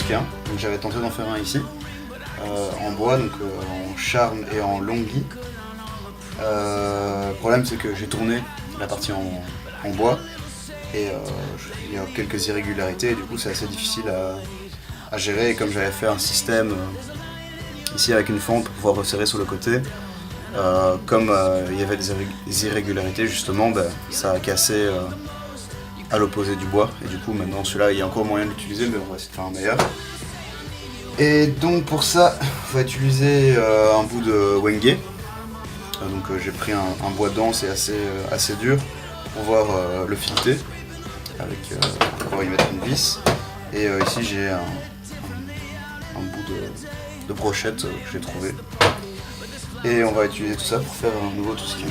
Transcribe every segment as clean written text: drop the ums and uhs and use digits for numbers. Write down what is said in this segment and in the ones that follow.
Étrusquin. Donc j'avais tenté d'en faire un ici, en bois, donc en charme et en longhi. Le problème c'est que j'ai tourné la partie en bois et il y a quelques irrégularités et du coup c'est assez difficile à gérer. Et comme j'avais fait un système ici avec une fente pour pouvoir resserrer sur le côté, comme il y avait des irrégularités justement, ça a cassé à l'opposé du bois et du coup maintenant celui-là il y a encore moyen de l'utiliser, mais on va essayer de faire un meilleur. Et donc pour ça on va utiliser un bout de wenge. Donc j'ai pris un bois dense et assez dur pour pouvoir le fileter pour pouvoir y mettre une vis. Et ici j'ai un bout de brochette que j'ai trouvé. Et on va utiliser tout ça pour faire un nouveau Étrusquin.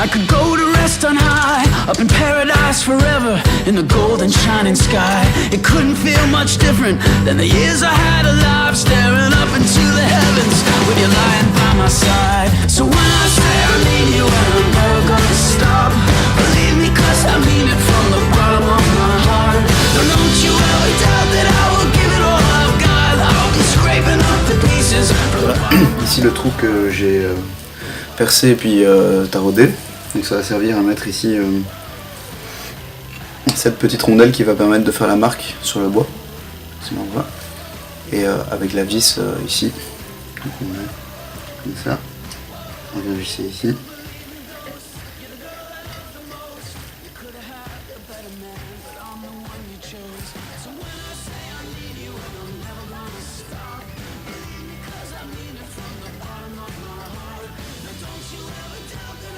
I could go to rest on high, up in paradise forever, in the golden shining sky. It couldn't feel much different than the years I had alive, staring up into the heavens, with you lying by my side. So when I say I need you and I'm never gonna stop, believe me cause I mean it from the bottom of my heart. No, don't you ever doubt that I will give it all I've got. I'll be scraping up the pieces. Voilà. Ici le trou que j'ai percé et puis taraudé. Donc ça va servir à mettre ici cette petite rondelle qui va permettre de faire la marque sur le bois, si on voit. Et avec la vis ici, donc on met comme ça, on vient visser ici.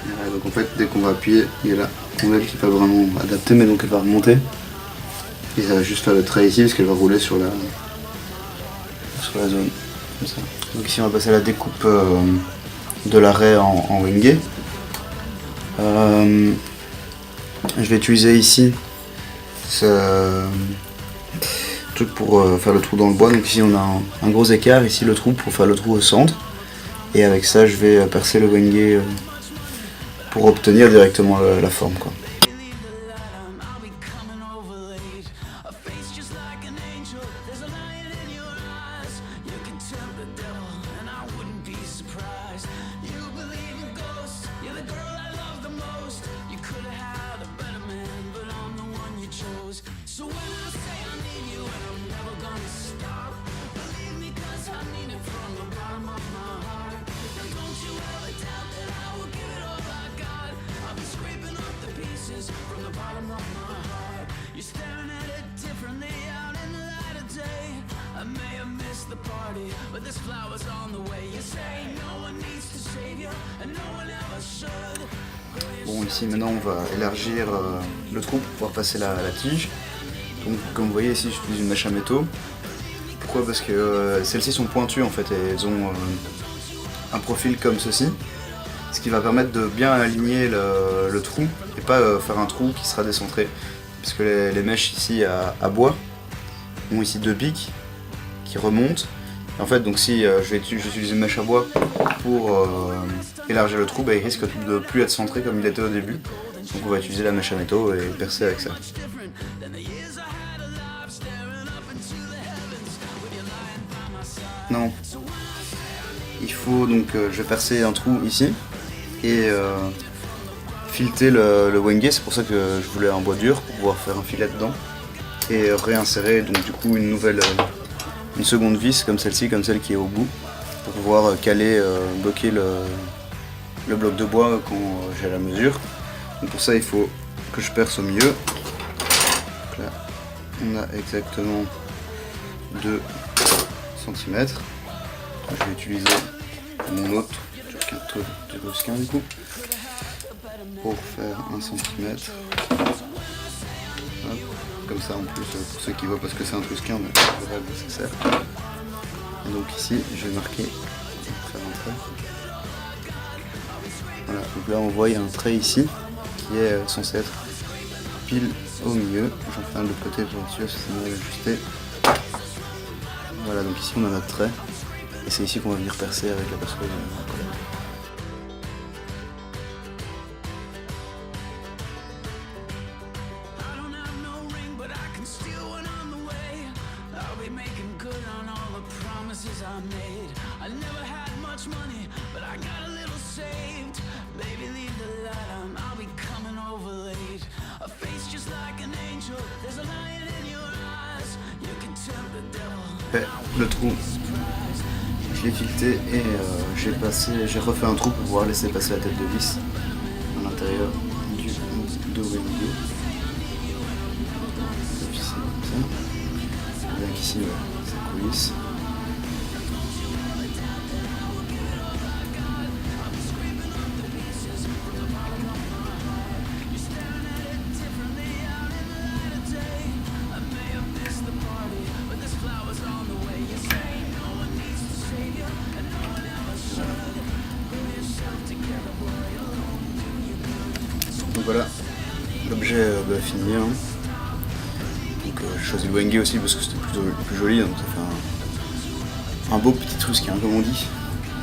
Voilà, donc en fait dès qu'on va appuyer, il y a la rondelle qui n'est pas vraiment adaptée, mais donc elle va remonter. Et ça va juste faire le trait ici parce qu'elle va rouler sur la zone. Comme ça. Donc ici on va passer à la découpe de l'arrêt en wenge. Je vais utiliser ici ce truc pour faire le trou dans le bois. Donc ici on a un gros écart, ici le trou pour faire le trou au centre. Et avec ça je vais percer le wenge pour obtenir directement la forme, quoi. Bon, ici maintenant on va élargir le trou pour pouvoir passer la tige. Donc comme vous voyez ici j'utilise une mèche à métaux. Pourquoi? Parce que celles-ci sont pointues en fait et elles ont un profil comme ceci. Ce qui va permettre de bien aligner le trou et pas faire un trou qui sera décentré. Parce que les mèches ici à bois ont ici deux pics qui remontent. Et en fait donc si j'utilise une mèche à bois pour élargir le trou, il risque de plus être centré comme il était au début. Donc on va utiliser la mèche à métaux et percer avec ça. Non. Il faut donc, je vais percer un trou ici et fileter le wenge. C'est pour ça que je voulais un bois dur pour pouvoir faire un filet dedans et réinsérer donc du coup une seconde vis comme celle-ci, comme celle qui est au bout, pour pouvoir caler, bloquer le bloc de bois quand j'ai la mesure. Donc pour ça il faut que je perce au milieu. Donc là on a exactement 2 cm. Je vais utiliser mon autre Étrusquin du coup pour faire 1 cm. Comme ça en plus pour ceux qui voient, parce que c'est un Étrusquin mais c'est pas nécessaire. Et donc ici, je vais marquer un trait. Voilà, donc là on voit il y a un trait ici qui est censé être pile au milieu. J'en fais un de l'autre côté pour être sûr, c'est mieux ajusté. Voilà, donc ici on a notre trait. Et c'est ici qu'on va venir percer avec la perceuse. Le trou, je l'ai fileté et j'ai refait un trou pour pouvoir laisser passer la tête de vis à l'intérieur de Wendy. Donc ici comme ça. Donc ici c'est coulisse. Donc voilà, l'objet fini. Hein. Donc j'ai choisi le Wenge aussi parce que c'était plus joli, donc ça fait un beau petit Trusquin comme on dit.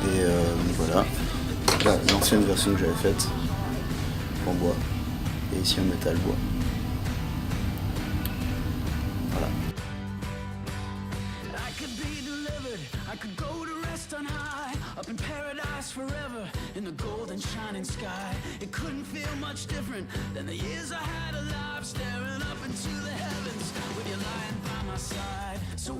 Et donc voilà, là l'ancienne version que j'avais faite en bois, et ici en métal bois. Voilà. Up in paradise forever, in the golden shining sky. It couldn't feel much different than the years I had alive, staring up into the heavens with you lying by my side. So